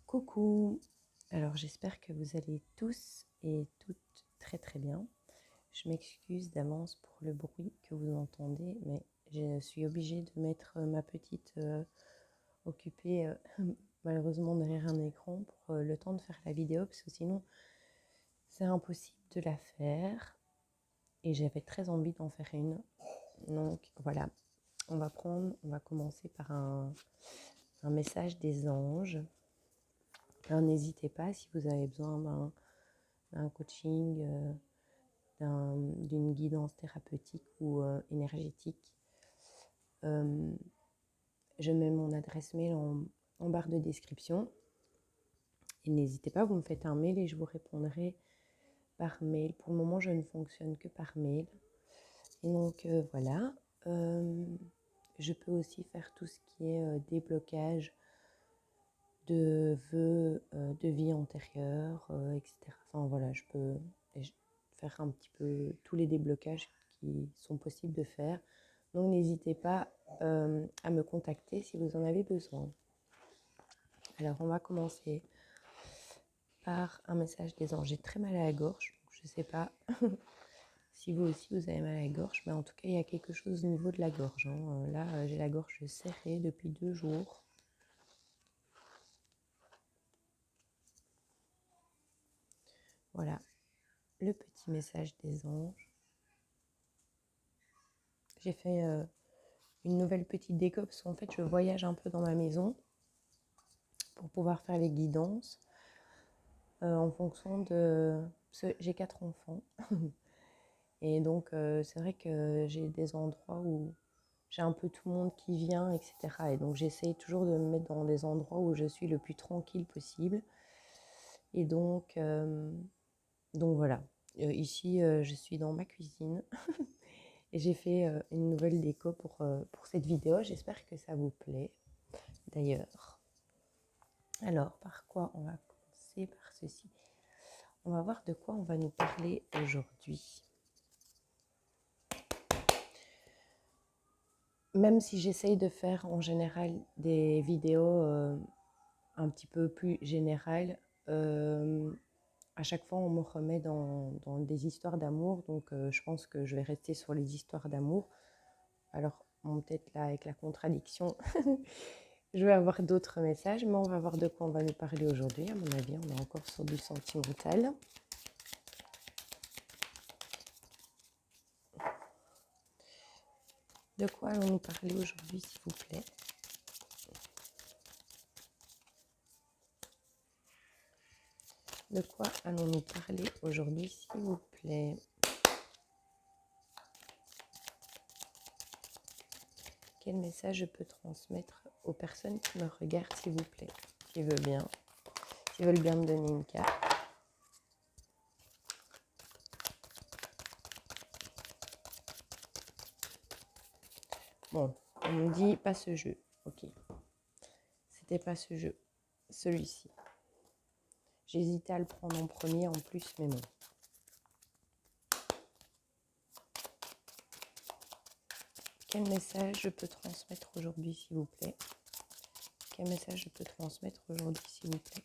Coucou, alors j'espère que vous allez tous et toutes très très bien. Je m'excuse d'avance pour le bruit que vous entendez, mais je suis obligée de mettre ma petite occupée malheureusement derrière un écran pour le temps de faire la vidéo, parce que sinon c'est impossible de la faire et j'avais très envie d'en faire une. Donc voilà, on va commencer par un message des anges. Alors n'hésitez pas si vous avez besoin d'un coaching, d'une guidance thérapeutique ou énergétique. Je mets mon adresse mail en barre de description. Et n'hésitez pas, vous me faites un mail et je vous répondrai par mail. Pour le moment, je ne fonctionne que par mail. Et donc voilà, je peux aussi faire tout ce qui est déblocage de vœux de vie antérieure, etc. Enfin voilà, je peux faire un petit peu tous les déblocages qui sont possibles de faire. Donc n'hésitez pas à me contacter si vous en avez besoin. Alors on va commencer par un message des anges. J'ai très mal à la gorge, donc je ne sais pas si vous aussi vous avez mal à la gorge, mais en tout cas il y a quelque chose au niveau de la gorge. Là j'ai la gorge serrée depuis 2 jours. Voilà, le petit message des anges. J'ai fait une nouvelle petite déco parce qu'en fait je voyage un peu dans ma maison pour pouvoir faire les guidances en fonction de... Parce que j'ai 4 enfants et donc c'est vrai que j'ai des endroits où j'ai un peu tout le monde qui vient, etc. Et donc j'essaye toujours de me mettre dans des endroits où je suis le plus tranquille possible. Et donc voilà. Ici je suis dans ma cuisine et j'ai fait une nouvelle déco pour cette vidéo. J'espère que ça vous plaît d'ailleurs. Alors, par quoi on va commencer? Par ceci. On va voir de quoi on va nous parler aujourd'hui. Même si j'essaye de faire en général des vidéos un petit peu plus générales, à chaque fois on me remet dans des histoires d'amour, donc je pense que je vais rester sur les histoires d'amour. Alors, peut-être là avec la contradiction, je vais avoir d'autres messages, mais on va voir de quoi on va nous parler aujourd'hui. À mon avis, on est encore sur du sentimental. De quoi allons-nous parler aujourd'hui, s'il vous plaît? De quoi allons-nous parler aujourd'hui, s'il vous plaît? Quel message je peux transmettre aux personnes qui me regardent, s'il vous plaît? Qui veut bien, qui veulent bien me donner une carte. Bon, on me dit pas ce jeu. Ok. C'était pas ce jeu. Celui-ci. J'hésitais à le prendre en premier en plus, mais bon. Quel message je peux transmettre aujourd'hui, s'il vous plaît? Quel message je peux transmettre aujourd'hui, s'il vous plaît?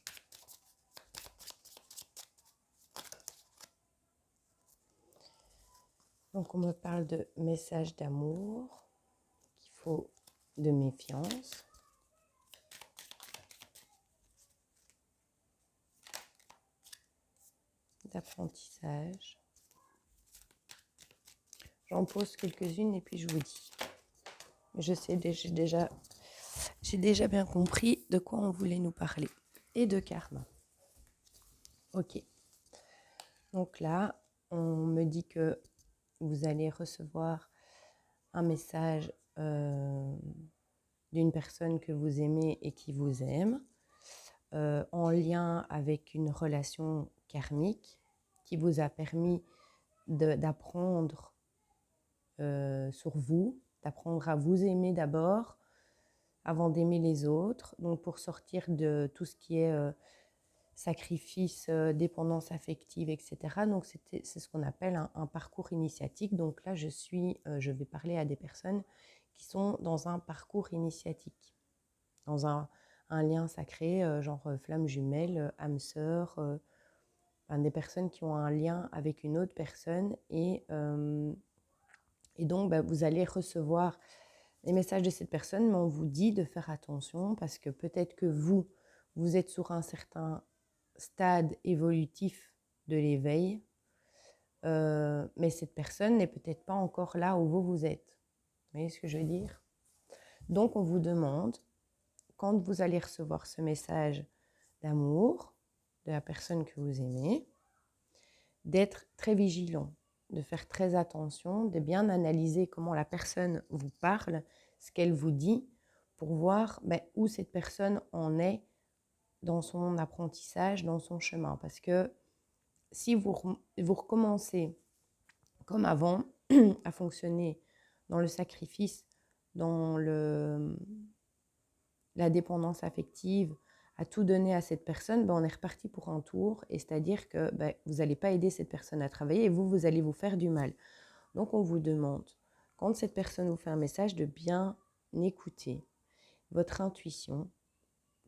Donc, on me parle de message d'amour, qu'il faut de méfiance. D'apprentissage. J'en pose quelques-unes et puis je vous dis. Je sais, j'ai déjà bien compris de quoi on voulait nous parler. Et de karma. Ok. Donc là, on me dit que vous allez recevoir un message d'une personne que vous aimez et qui vous aime, en lien avec une relation karmique qui vous a permis d'apprendre sur vous, d'apprendre à vous aimer d'abord avant d'aimer les autres, donc pour sortir de tout ce qui est sacrifice, dépendance affective, etc. Donc c'est ce qu'on appelle un parcours initiatique. Donc là, je vais parler à des personnes qui sont dans un parcours initiatique, dans un un lien sacré, genre flamme jumelle, âme sœur, des personnes qui ont un lien avec une autre personne. Et donc, vous allez recevoir les messages de cette personne, mais on vous dit de faire attention parce que peut-être que vous êtes sur un certain stade évolutif de l'éveil, mais cette personne n'est peut-être pas encore là où vous êtes. Vous voyez ce que je veux dire? Donc, on vous demande, quand vous allez recevoir ce message d'amour de la personne que vous aimez, d'être très vigilant, de faire très attention, de bien analyser comment la personne vous parle, ce qu'elle vous dit, pour voir où cette personne en est dans son apprentissage, dans son chemin. Parce que si vous recommencez comme avant à fonctionner dans le sacrifice, dans la dépendance affective, à tout donner à cette personne, on est reparti pour un tour, et c'est-à-dire que vous n'allez pas aider cette personne à travailler et vous allez vous faire du mal. Donc on vous demande, quand cette personne vous fait un message, de bien écouter votre intuition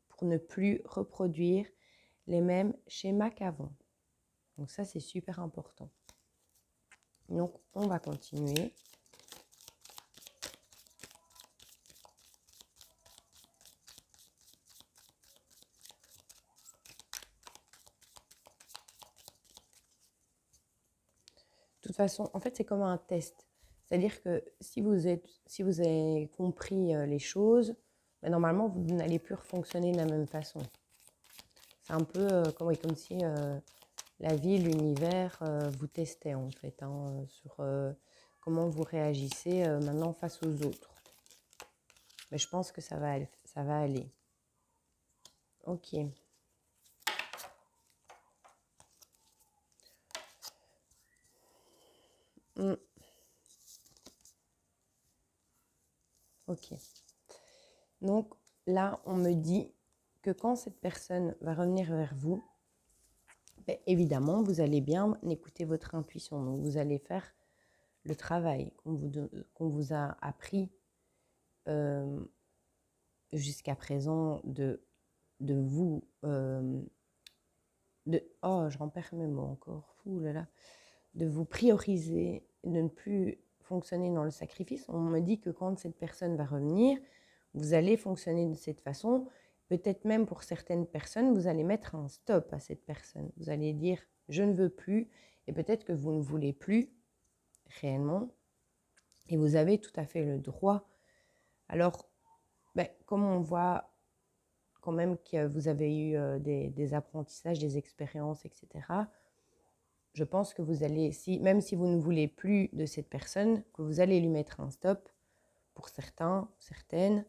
pour ne plus reproduire les mêmes schémas qu'avant. Donc ça, c'est super important. Donc on va continuer. De toute façon, en fait, c'est comme un test. C'est-à-dire que si vous avez compris les choses, normalement, vous n'allez plus fonctionner de la même façon. C'est un peu comme si la vie, l'univers vous testait, en fait, sur comment vous réagissez maintenant face aux autres. Mais je pense que ça va aller. Ok. Ok. Donc là, on me dit que quand cette personne va revenir vers vous, évidemment, vous allez bien écouter votre intuition. Donc, vous allez faire le travail qu'on vous a appris jusqu'à présent de vous... je rends perds mes mots encore. Ouh là là. De vous prioriser, de ne plus fonctionner dans le sacrifice. On me dit que quand cette personne va revenir, vous allez fonctionner de cette façon. Peut-être même pour certaines personnes, vous allez mettre un stop à cette personne. Vous allez dire « je ne veux plus » et peut-être que vous ne voulez plus réellement. Et vous avez tout à fait le droit. Alors, comme on voit quand même que vous avez eu des apprentissages, des expériences, etc., je pense que vous allez, même si vous ne voulez plus de cette personne, que vous allez lui mettre un stop, pour certains, certaines,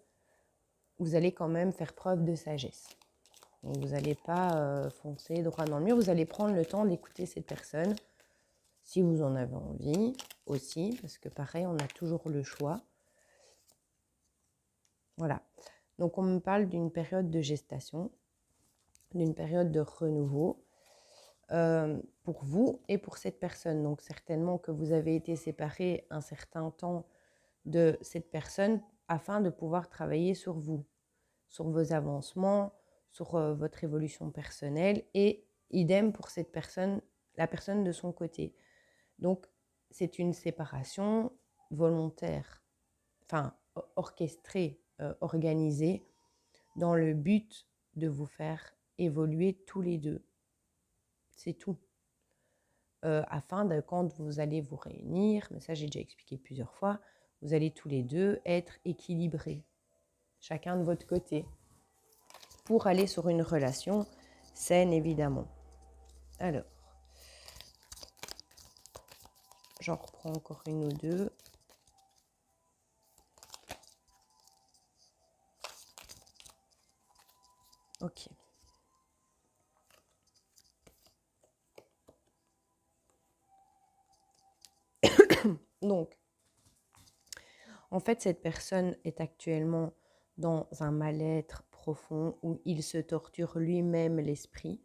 vous allez quand même faire preuve de sagesse. Donc vous n'allez pas foncer droit dans le mur, vous allez prendre le temps d'écouter cette personne, si vous en avez envie aussi, parce que pareil, on a toujours le choix. Voilà. Donc on me parle d'une période de gestation, d'une période de renouveau, pour vous et pour cette personne. Donc certainement que vous avez été séparés un certain temps de cette personne afin de pouvoir travailler sur vous, sur vos avancements, sur votre évolution personnelle, et idem pour cette personne, la personne de son côté. Donc c'est une séparation volontaire, enfin orchestrée, organisée, dans le but de vous faire évoluer tous les deux. C'est tout. Afin de, quand vous allez vous réunir, mais ça j'ai déjà expliqué plusieurs fois, vous allez tous les deux être équilibrés, chacun de votre côté, pour aller sur une relation saine, évidemment. Alors, j'en reprends encore une ou deux. Ok. Donc, en fait, cette personne est actuellement dans un mal-être profond où il se torture lui-même l'esprit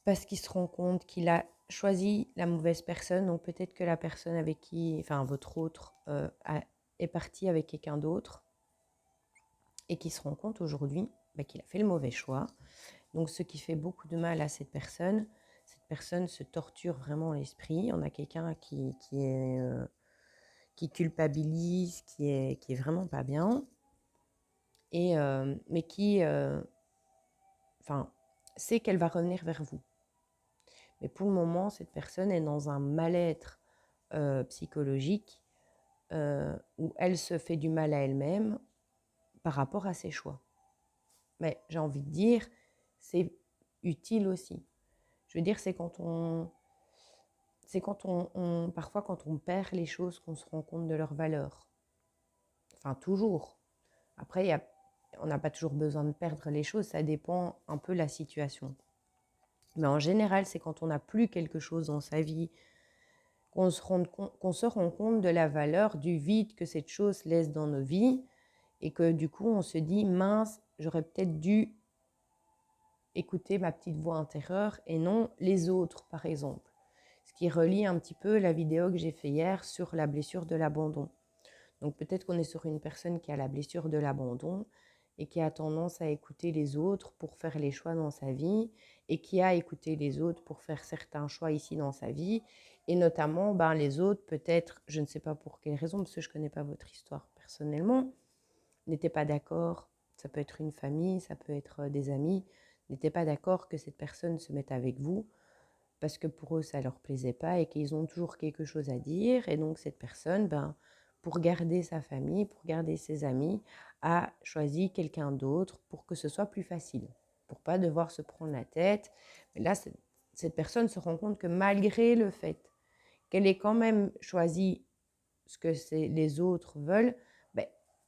parce qu'il se rend compte qu'il a choisi la mauvaise personne. Donc peut-être que la personne avec qui, enfin votre autre, est partie avec quelqu'un d'autre. et qui se rend compte aujourd'hui qu'il a fait le mauvais choix. Donc ce qui fait beaucoup de mal à cette personne se torture vraiment l'esprit. On a quelqu'un qui culpabilise, qui est vraiment pas bien, mais qui sait qu'elle va revenir vers vous. Mais pour le moment, cette personne est dans un mal-être psychologique où elle se fait du mal à elle-même par rapport à ses choix. Mais j'ai envie de dire, c'est utile aussi. Je veux dire, parfois quand on perd les choses qu'on se rend compte de leur valeur. Enfin, toujours. Après, on n'a pas toujours besoin de perdre les choses, ça dépend un peu de la situation. Mais en général, c'est quand on n'a plus quelque chose dans sa vie, qu'on se rend compte de la valeur, du vide que cette chose laisse dans nos vies, et que du coup, on se dit, mince, j'aurais peut-être dû écouter ma petite voix intérieure et non les autres, par exemple. Ce qui relie un petit peu la vidéo que j'ai fait hier sur la blessure de l'abandon. Donc peut-être qu'on est sur une personne qui a la blessure de l'abandon et qui a tendance à écouter les autres pour faire les choix dans sa vie et qui a écouté les autres pour faire certains choix ici dans sa vie. Et notamment, les autres, peut-être, je ne sais pas pour quelle raison, parce que je ne connais pas votre histoire personnellement, n'étaient pas d'accord. Ça peut être une famille, ça peut être des amis, n'étaient pas d'accord que cette personne se mette avec vous parce que pour eux, ça ne leur plaisait pas et qu'ils ont toujours quelque chose à dire. Et donc, cette personne, pour garder sa famille, pour garder ses amis, a choisi quelqu'un d'autre pour que ce soit plus facile, pour pas devoir se prendre la tête. Mais là, cette personne se rend compte que malgré le fait qu'elle ait quand même choisi ce que les autres veulent,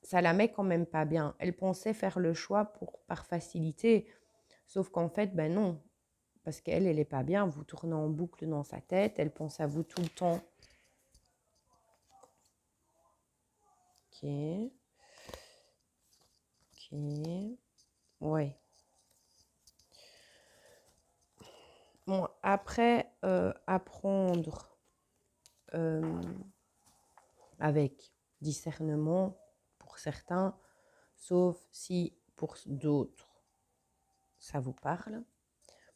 ça la met quand même pas bien. Elle pensait faire le choix par facilité, sauf qu'en fait, non, parce qu'elle n'est pas bien, vous tournez en boucle dans sa tête, elle pense à vous tout le temps. Ok. Ouais. Bon, après, apprendre avec discernement pour certains, sauf si pour d'autres, ça vous parle.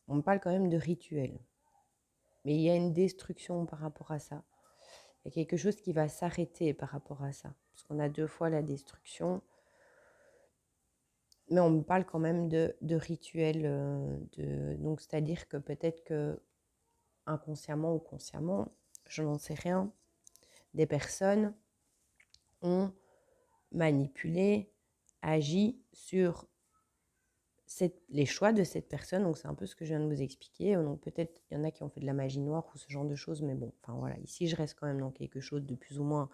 On parle quand même de rituel. Mais il y a une destruction par rapport à ça. Il y a quelque chose qui va s'arrêter par rapport à ça. Parce qu'on a 2 fois la destruction. Mais on me parle quand même de rituel. Donc, c'est-à-dire que peut-être que inconsciemment ou consciemment, je n'en sais rien, des personnes ont manipulé, agi sur les choix de cette personne. Donc, c'est un peu ce que je viens de vous expliquer. Donc, peut-être il y en a qui ont fait de la magie noire ou ce genre de choses. Mais bon, enfin voilà, ici, je reste quand même dans quelque chose de plus ou moins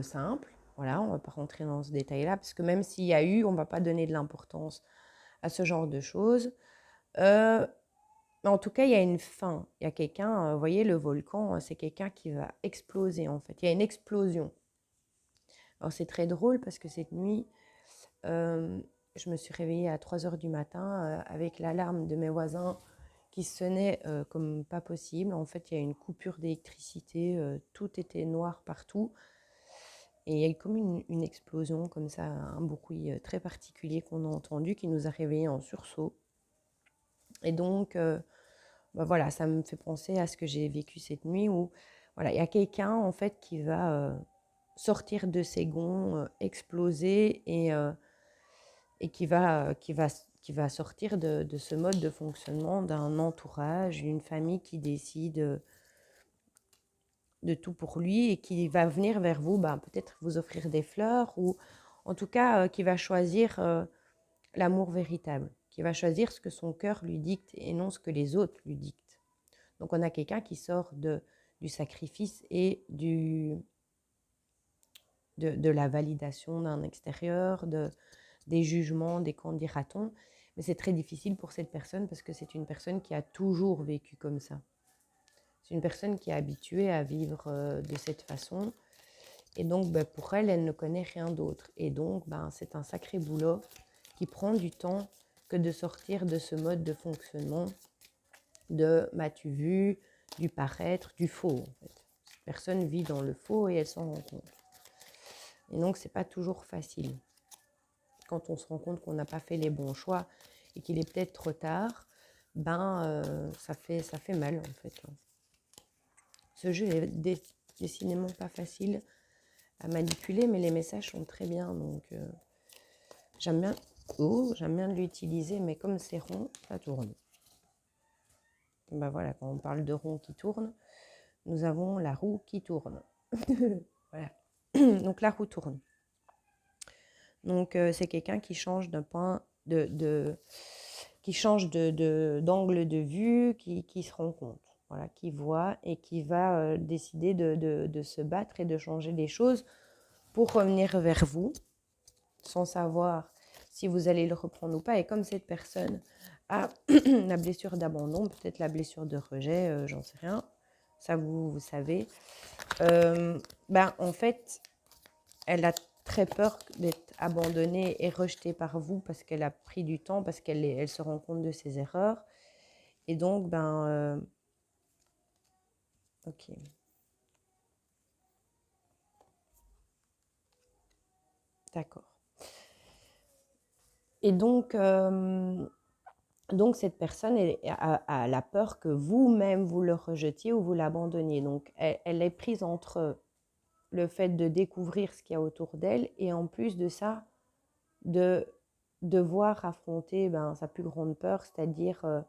simple. Voilà, on ne va pas rentrer dans ce détail-là, parce que même s'il y a eu, on ne va pas donner de l'importance à ce genre de choses. Mais en tout cas, il y a une fin. Il y a quelqu'un, vous voyez, le volcan, c'est quelqu'un qui va exploser, en fait. Il y a une explosion. Alors, c'est très drôle, parce que cette nuit, je me suis réveillée à 3 heures du matin avec l'alarme de mes voisins qui sonnait comme pas possible. En fait, il y a une coupure d'électricité, tout était noir partout. Et il y a eu comme une explosion, comme ça, un bruit très particulier qu'on a entendu, qui nous a réveillés en sursaut. Et donc, voilà, ça me fait penser à ce que j'ai vécu cette nuit, où voilà, il y a quelqu'un, en fait, qui va sortir de ses gonds, exploser, et qui va sortir de ce mode de fonctionnement d'un entourage, d'une famille qui décide de tout pour lui et qui va venir vers vous, peut-être vous offrir des fleurs, ou en tout cas qui va choisir l'amour véritable, qui va choisir ce que son cœur lui dicte et non ce que les autres lui dictent. Donc on a quelqu'un qui sort du sacrifice et de la validation d'un extérieur, des jugements, des qu'en dira-t-on. Mais c'est très difficile pour cette personne parce que c'est une personne qui a toujours vécu comme ça. C'est une personne qui est habituée à vivre de cette façon. Et donc, pour elle, elle ne connaît rien d'autre. Et donc, c'est un sacré boulot qui prend du temps que de sortir de ce mode de fonctionnement de m'as-tu vu, du paraître, du faux. En fait. Cette personne vit dans le faux et elle s'en rend compte. Et donc, c'est pas toujours facile. Quand on se rend compte qu'on n'a pas fait les bons choix et qu'il est peut-être trop tard, ça fait mal en fait. Ce jeu est décidément pas facile à manipuler, mais les messages sont très bien. Donc, j'aime bien l'utiliser, mais comme c'est rond, ça tourne. Ben voilà, quand on parle de rond qui tourne, nous avons la roue qui tourne. Voilà. Donc, la roue tourne. Donc, c'est quelqu'un qui change d'un point qui change d'angle de vue, qui se rend compte, voilà, qui voit et qui va décider de se battre et de changer les choses pour revenir vers vous, sans savoir si vous allez le reprendre ou pas. Et comme cette personne a la blessure d'abandon, peut-être la blessure de rejet, j'en sais rien, ça vous savez, en fait, elle a très peur d'être abandonnée et rejetée par vous parce qu'elle a pris du temps, parce qu'elle se rend compte de ses erreurs. Et donc, ok. D'accord. Et donc cette personne a la peur que vous-même, vous le rejetiez ou vous l'abandonniez. Donc, elle est prise entre le fait de découvrir ce qu'il y a autour d'elle et en plus de ça, de devoir affronter sa plus grande peur, c'est-à-dire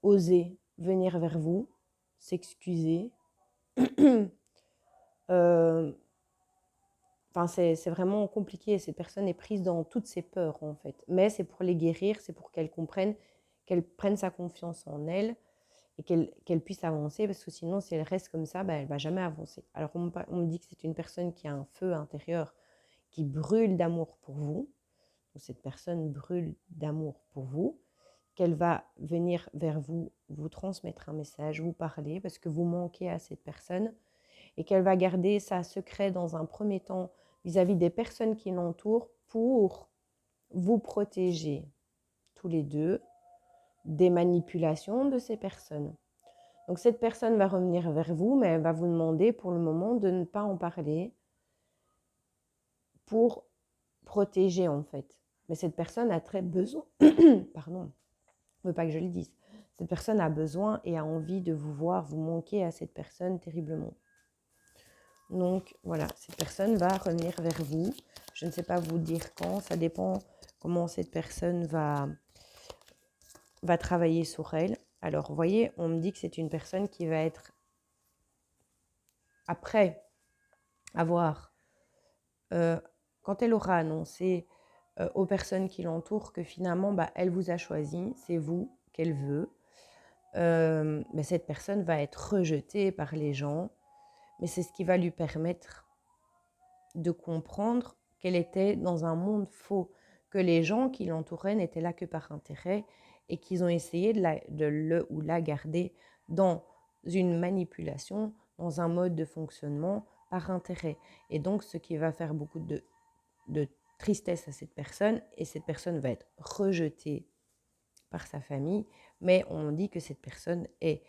oser venir vers vous, s'excuser. C'est vraiment compliqué. Cette personne est prise dans toutes ses peurs, en fait. Mais c'est pour les guérir, c'est pour qu'elle comprenne, qu'elle prenne sa confiance en elle et qu'elle puisse avancer, parce que sinon, si elle reste comme ça, elle ne va jamais avancer. Alors, on me dit que c'est une personne qui a un feu intérieur, qui brûle d'amour pour vous. Donc, cette personne brûle d'amour pour vous, qu'elle va venir vers vous, vous transmettre un message, vous parler, parce que vous manquez à cette personne, et qu'elle va garder ça secret dans un premier temps vis-à-vis des personnes qui l'entourent pour vous protéger tous les deux des manipulations de ces personnes. Donc cette personne va revenir vers vous, mais elle va vous demander pour le moment de ne pas en parler pour protéger en fait. Mais cette personne a très besoin, pardon, je ne veux pas que je le dise, cette personne a besoin et a envie de vous voir, vous manquez à cette personne terriblement. Donc voilà, cette personne va revenir vers vous. Je ne sais pas vous dire quand, ça dépend comment cette personne va travailler sur elle. Alors, vous voyez, on me dit que c'est une personne qui va être, après avoir, quand elle aura annoncé aux personnes qui l'entourent que finalement, elle vous a choisi, c'est vous qu'elle veut, mais cette personne va être rejetée par les gens, mais c'est ce qui va lui permettre de comprendre qu'elle était dans un monde faux, que les gens qui l'entouraient n'étaient là que par intérêt et qu'ils ont essayé de le ou la garder dans une manipulation, dans un mode de fonctionnement par intérêt. Et donc, ce qui va faire beaucoup de tristesse à cette personne, et cette personne va être rejetée par sa famille, mais on dit que cette personne est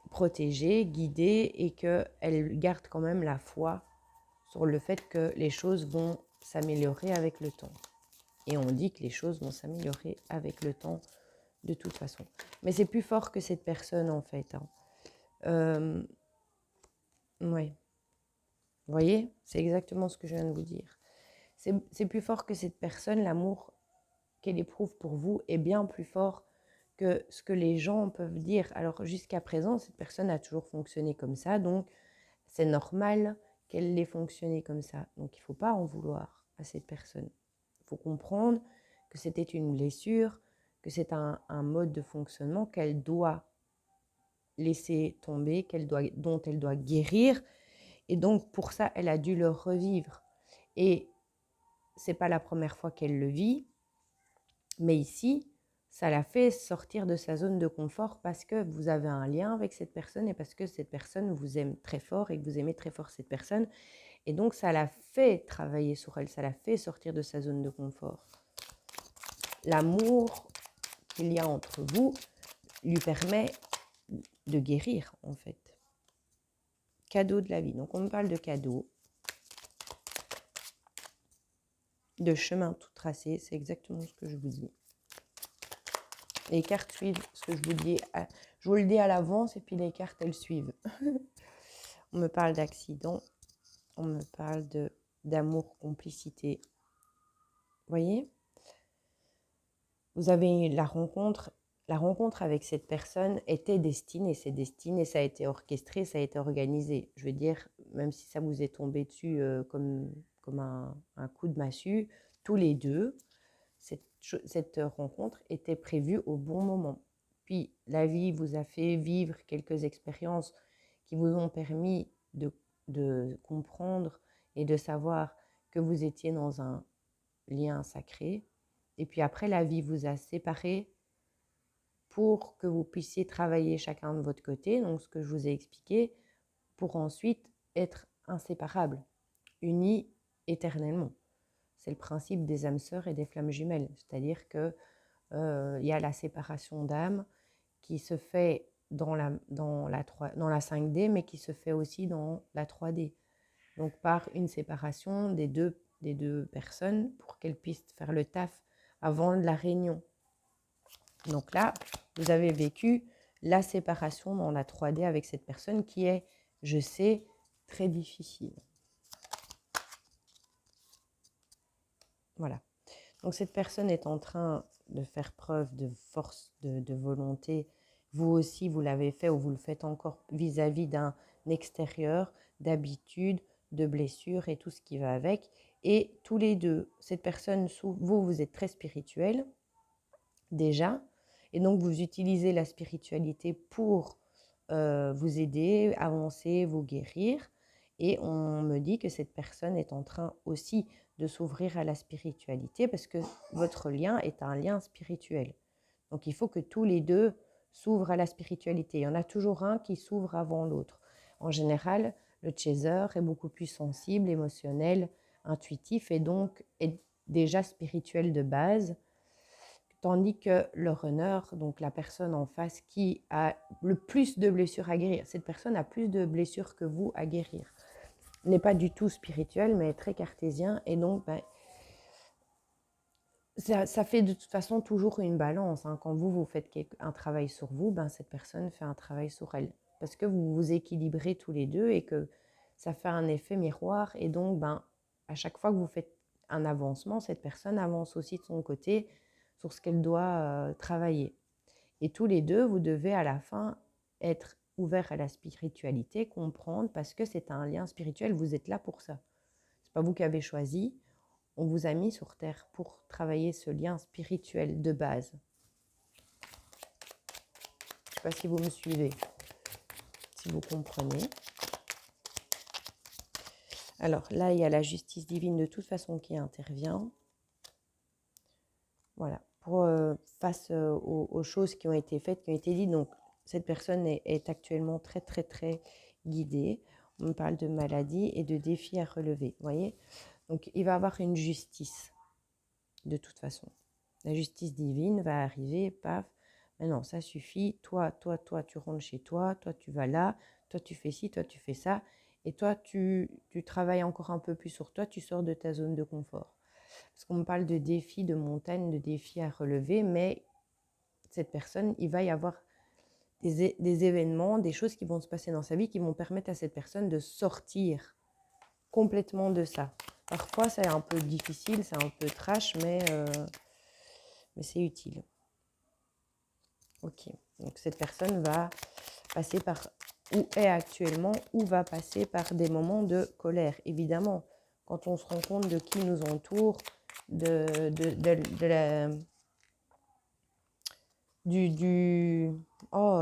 protégée, guidée, et qu'elle garde quand même la foi sur le fait que les choses vont s'améliorer avec le temps. Et on dit que les choses vont s'améliorer avec le temps de toute façon. Mais c'est plus fort que cette personne en fait. Ouais. Vous voyez, c'est exactement ce que je viens de vous dire. C'est plus fort que cette personne, l'amour qu'elle éprouve pour vous est bien plus fort que ce que les gens peuvent dire. Alors jusqu'à présent, cette personne a toujours fonctionné comme ça, donc c'est normal qu'elle ait fonctionné comme ça. Donc il ne faut pas en vouloir à cette personne. Il faut comprendre que c'était une blessure, que c'est un mode de fonctionnement qu'elle doit laisser tomber, dont elle doit guérir. Et donc pour ça, elle a dû le revivre. Et ce n'est pas la première fois qu'elle le vit, mais ici, ça la fait sortir de sa zone de confort parce que vous avez un lien avec cette personne et parce que cette personne vous aime très fort et que vous aimez très fort cette personne. Et donc, ça la fait travailler sur elle, ça la fait sortir de sa zone de confort. L'amour qu'il y a entre vous lui permet de guérir, en fait. Cadeau de la vie. Donc, on me parle de cadeau. de chemin tout tracé. C'est exactement ce que je vous dis. Les cartes suivent ce que je vous dis. Je vous le dis à l'avance et puis les cartes, elles suivent. On me parle d'accident. On me parle d'amour, complicité. Vous voyez? Vous avez la rencontre. La rencontre avec cette personne était destinée. C'est destiné, ça a été orchestré, ça a été organisé. Je veux dire, même si ça vous est tombé dessus comme un coup de massue, tous les deux, cette rencontre était prévue au bon moment. Puis la vie vous a fait vivre quelques expériences qui vous ont permis de comprendre et de savoir que vous étiez dans un lien sacré. Et puis après, la vie vous a séparés pour que vous puissiez travailler chacun de votre côté, donc ce que je vous ai expliqué, pour ensuite être inséparables, unis éternellement. C'est le principe des âmes sœurs et des flammes jumelles, c'est-à-dire que y a la séparation d'âmes qui se fait dans la 5D, mais qui se fait aussi dans la 3D. Donc par une séparation des deux personnes pour qu'elles puissent faire le taf avant la réunion. Donc là, vous avez vécu la séparation dans la 3D avec cette personne qui est, je sais, très difficile. Voilà. Donc cette personne est en train de faire preuve de force, de volonté. Vous aussi, vous l'avez fait ou vous le faites encore vis-à-vis d'un extérieur, d'habitude, de blessures et tout ce qui va avec. Et tous les deux, cette personne, vous êtes très spirituel déjà. Et donc, vous utilisez la spiritualité pour vous aider, avancer, vous guérir. Et on me dit que cette personne est en train aussi de s'ouvrir à la spiritualité parce que votre lien est un lien spirituel. Donc, il faut que tous les deux s'ouvrent à la spiritualité. Il y en a toujours un qui s'ouvre avant l'autre. En général, le chaser est beaucoup plus sensible, émotionnel, intuitif et donc est déjà spirituel de base. Tandis que le runner, donc la personne en face qui a le plus de blessures à guérir, cette personne a plus de blessures que vous à guérir. N'est pas du tout spirituel, mais très cartésien. Et donc, ça fait de toute façon toujours une balance. Quand vous faites un travail sur vous, cette personne fait un travail sur elle. Parce que vous vous équilibrez tous les deux et que ça fait un effet miroir. Et donc, à chaque fois que vous faites un avancement, cette personne avance aussi de son côté sur ce qu'elle doit travailler. Et tous les deux, vous devez à la fin être ouverts à la spiritualité, comprendre, parce que c'est un lien spirituel, vous êtes là pour ça. Ce n'est pas vous qui avez choisi, on vous a mis sur Terre pour travailler ce lien spirituel de base. Je ne sais pas si vous me suivez, si vous comprenez. Alors là, il y a la justice divine de toute façon qui intervient. Voilà, face aux choses qui ont été faites, qui ont été dites. Donc, cette personne est actuellement très, très, très guidée. On me parle de maladie et de défis à relever, vous voyez. Donc, il va y avoir une justice, de toute façon. La justice divine va arriver, paf. Maintenant, ça suffit. Toi, tu rentres chez toi. Toi, tu vas là. Toi, tu fais ci. Toi, tu fais ça. Et toi, tu travailles encore un peu plus sur toi. Tu sors de ta zone de confort. Parce qu'on me parle de défis, de montagnes, de défis à relever, mais cette personne, il va y avoir des événements, des choses qui vont se passer dans sa vie qui vont permettre à cette personne de sortir complètement de ça. Parfois, c'est un peu difficile, c'est un peu trash, mais c'est utile. Ok, donc cette personne va passer par, ou est actuellement, ou va passer par des moments de colère. Évidemment, quand on se rend compte de qui nous entoure,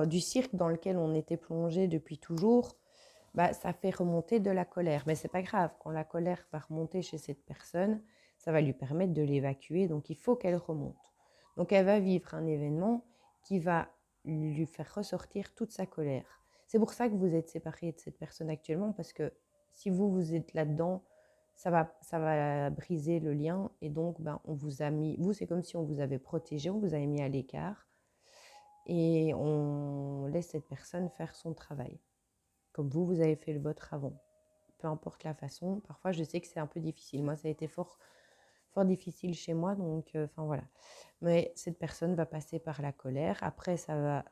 du cirque dans lequel on était plongé depuis toujours, ça fait remonter de la colère. Mais c'est pas grave, quand la colère va remonter chez cette personne, ça va lui permettre de l'évacuer, donc il faut qu'elle remonte. Donc elle va vivre un événement qui va lui faire ressortir toute sa colère. C'est pour ça que vous êtes séparés de cette personne actuellement, parce que si vous êtes là-dedans, ça va briser le lien, et donc on vous a mis, vous c'est comme si on vous avait protégé, on vous avait mis à l'écart, et on laisse cette personne faire son travail, comme vous avez fait le vôtre avant. Peu importe la façon, parfois je sais que c'est un peu difficile. Moi, ça a été fort fort difficile chez moi, donc enfin voilà. Mais cette personne va passer par la colère, après ça va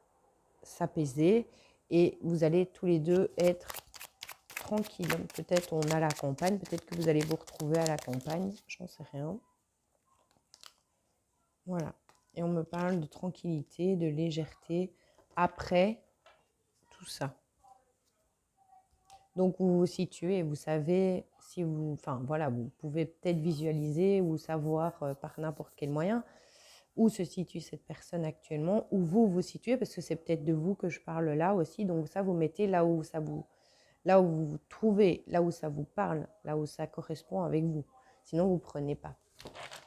s'apaiser et vous allez tous les deux être tranquilles. Peut-être on a la campagne, peut-être que vous allez vous retrouver à la campagne, j'en sais rien. Voilà. Et on me parle de tranquillité, de légèreté après tout ça. Donc vous vous situez, vous savez si vous, enfin voilà, vous pouvez peut-être visualiser ou savoir par n'importe quel moyen où se situe cette personne actuellement, où vous vous situez, parce que c'est peut-être de vous que je parle là aussi. Donc ça, vous mettez là où vous vous trouvez, là où ça vous parle, là où ça correspond avec vous. Sinon, vous ne prenez pas.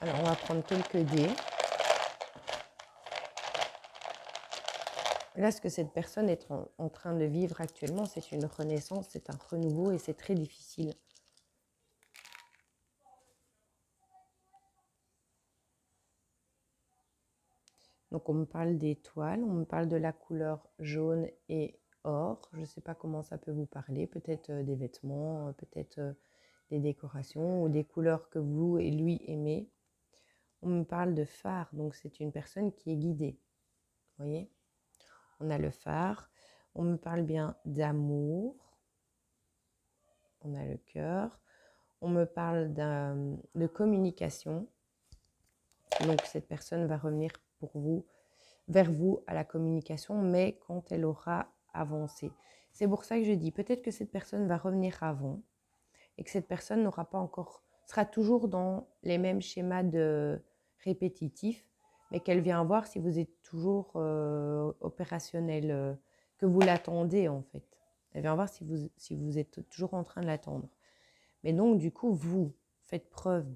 Alors, on va prendre quelques dés. Là, ce que cette personne est en train de vivre actuellement, c'est une renaissance, c'est un renouveau et c'est très difficile. Donc, on me parle d'étoiles, on me parle de la couleur jaune et or. Je ne sais pas comment ça peut vous parler, peut-être des vêtements, peut-être des décorations ou des couleurs que vous et lui aimez. On me parle de phare, donc c'est une personne qui est guidée. Vous voyez ? On a le phare. On me parle bien d'amour. On a le cœur. On me parle de communication. Donc cette personne va revenir vers vous à la communication, mais quand elle aura avancé. C'est pour ça que je dis, peut-être que cette personne va revenir avant et que cette personne sera toujours dans les mêmes schémas répétitifs, mais qu'elle vient voir si vous êtes toujours opérationnel, que vous l'attendez en fait. Elle vient voir si vous êtes toujours en train de l'attendre. Mais donc du coup, vous faites preuve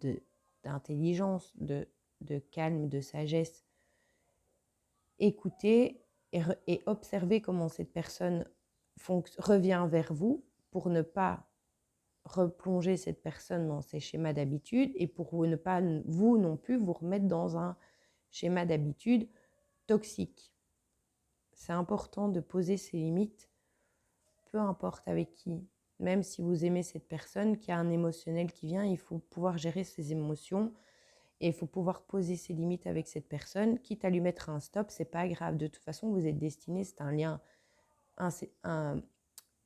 d'intelligence, de calme, de sagesse. Écoutez et observez comment cette personne revient vers vous pour ne pas replonger cette personne dans ses schémas d'habitude et pour ne pas, vous non plus, vous remettre dans un schéma d'habitude toxique. C'est important de poser ses limites, peu importe avec qui. Même si vous aimez cette personne, qui a un émotionnel qui vient, il faut pouvoir gérer ses émotions et il faut pouvoir poser ses limites avec cette personne. Quitte à lui mettre un stop, c'est pas grave. De toute façon, vous êtes destinés, c'est un lien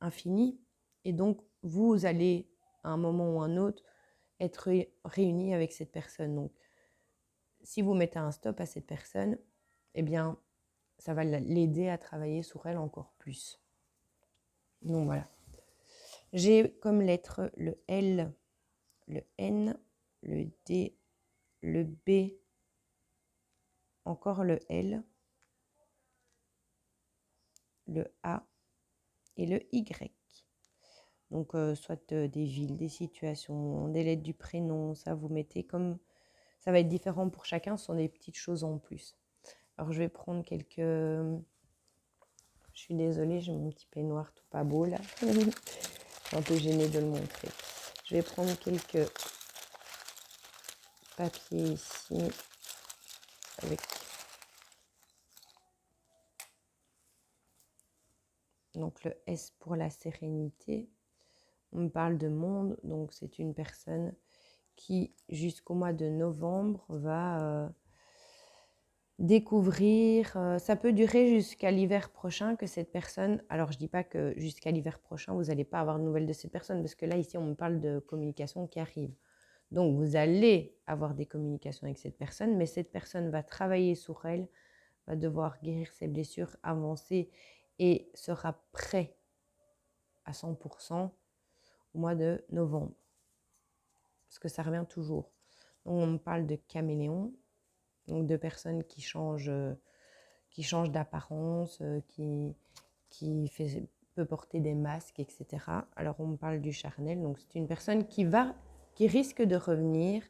infini. Et donc, vous allez, à un moment ou un autre, être réunis avec cette personne. Donc, si vous mettez un stop à cette personne, eh bien, ça va l'aider à travailler sur elle encore plus. Donc, voilà. J'ai comme lettre le L, le N, le D, le B, encore le L, le A et le Y. Donc, soit des villes, des situations, des lettres du prénom, ça vous mettez comme... Ça va être différent pour chacun, ce sont des petites choses en plus. Alors, je vais prendre quelques... Je suis désolée, j'ai mon petit peignoir tout pas beau là. Je suis un peu gênée de le montrer. Je vais prendre quelques papiers ici avec... Donc, le S pour la sérénité. On me parle de monde, donc c'est une personne qui, jusqu'au mois de novembre, va découvrir, ça peut durer jusqu'à l'hiver prochain que cette personne, alors je ne dis pas que jusqu'à l'hiver prochain, vous n'allez pas avoir de nouvelles de cette personne, parce que là, ici, on me parle de communication qui arrive. Donc, vous allez avoir des communications avec cette personne, mais cette personne va travailler sur elle, va devoir guérir ses blessures, avancer et sera prêt à 100% au mois de novembre. Parce que ça revient toujours. Donc, on me parle de caméléon, donc de personnes qui changent d'apparence, qui peut porter des masques, etc. Alors, on me parle du charnel, donc c'est une personne qui risque de revenir.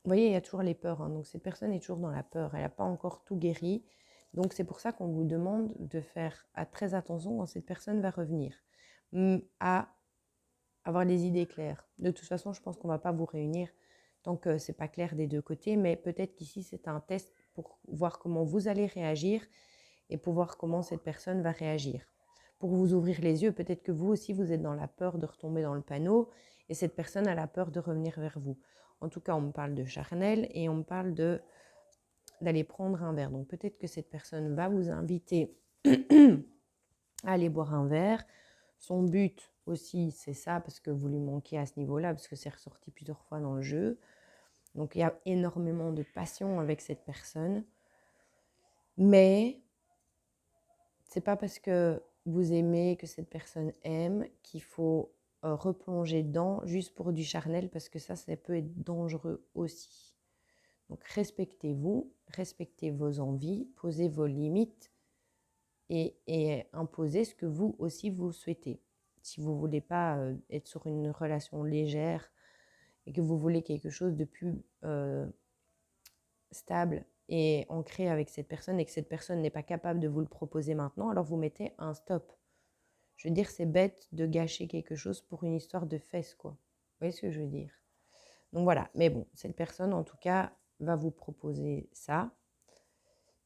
Vous voyez, il y a toujours les peurs, hein. Donc cette personne est toujours dans la peur, elle n'a pas encore tout guéri. Donc c'est pour ça qu'on vous demande de faire très attention quand cette personne va revenir, à avoir les idées claires. De toute façon, je pense qu'on ne va pas vous réunir tant que ce n'est pas clair des deux côtés, mais peut-être qu'ici c'est un test pour voir comment vous allez réagir et pour voir comment cette personne va réagir. Pour vous ouvrir les yeux, peut-être que vous aussi vous êtes dans la peur de retomber dans le panneau et cette personne a la peur de revenir vers vous. En tout cas, on me parle de charnel et on me parle d'aller prendre un verre. Donc peut-être que cette personne va vous inviter à aller boire un verre. Son but aussi, c'est ça, parce que vous lui manquez à ce niveau-là, parce que c'est ressorti plusieurs fois dans le jeu. Donc il y a énormément de passion avec cette personne. Mais c'est pas parce que vous aimez, que cette personne aime, qu'il faut replonger dedans juste pour du charnel, parce que ça peut être dangereux aussi. Donc respectez-vous, respectez vos envies, posez vos limites et imposez ce que vous aussi vous souhaitez. Si vous ne voulez pas être sur une relation légère et que vous voulez quelque chose de plus stable et ancré avec cette personne et que cette personne n'est pas capable de vous le proposer maintenant, alors vous mettez un stop. Je veux dire, c'est bête de gâcher quelque chose pour une histoire de fesses, quoi. Vous voyez ce que je veux dire? Donc voilà, mais bon, cette personne, en tout cas, va vous proposer ça.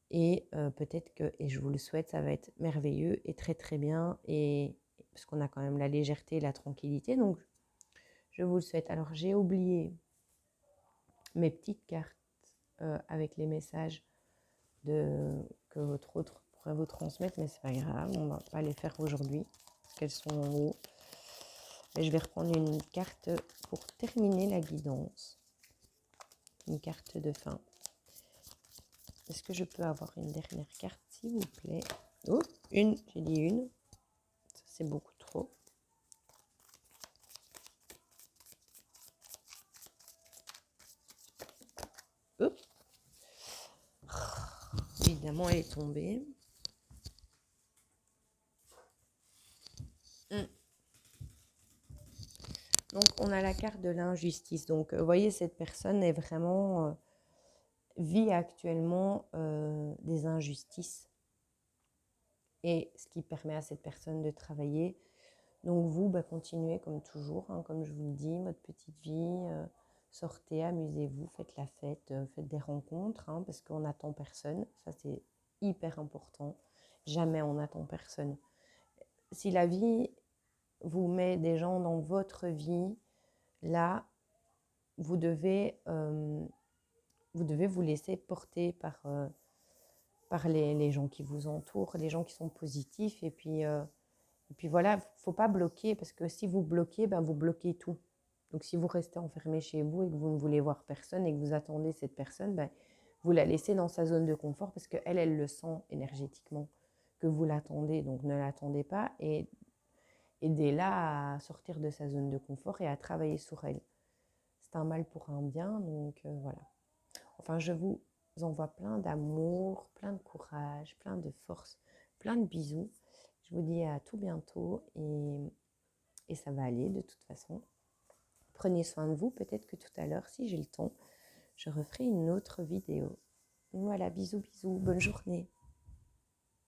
Et peut-être que, et je vous le souhaite, ça va être merveilleux et très très bien. Et parce qu'on a quand même la légèreté et la tranquillité. Donc, je vous le souhaite. Alors, j'ai oublié mes petites cartes avec les messages que votre autre pourrait vous transmettre. Mais c'est pas grave, on va pas les faire aujourd'hui. Parce qu'elles sont en haut. Et je vais reprendre une carte pour terminer la guidance. Une carte de fin. Est-ce que je peux avoir une dernière carte, s'il vous plaît? Oh, une, j'ai dit une. Ça, c'est beaucoup trop. Oups. Évidemment, elle est tombée. Donc, on a la carte de l'injustice. Donc, vous voyez, cette personne est vraiment vit actuellement des injustices. Et ce qui permet à cette personne de travailler. Donc, vous, continuez comme toujours, hein, comme je vous le dis, votre petite vie. Sortez, amusez-vous, faites la fête, faites des rencontres, hein, parce qu'on n'attend personne. Ça, c'est hyper important. Jamais on n'attend personne. Si la vie vous met des gens dans votre vie, là, vous devez vous laisser porter par les gens qui vous entourent, les gens qui sont positifs. Et puis voilà, il ne faut pas bloquer, parce que si vous bloquez, vous bloquez tout. Donc si vous restez enfermé chez vous et que vous ne voulez voir personne et que vous attendez cette personne, vous la laissez dans sa zone de confort, parce qu'elle, elle le sent énergétiquement que vous l'attendez. Donc ne l'attendez pas et aidez-la à sortir de sa zone de confort et à travailler sur elle. C'est un mal pour un bien, donc voilà. Enfin, je vous envoie plein d'amour, plein de courage, plein de force, plein de bisous. Je vous dis à tout bientôt et ça va aller de toute façon. Prenez soin de vous. Peut-être que tout à l'heure, si j'ai le temps, je referai une autre vidéo. Voilà, bisous, bisous. Bonne journée.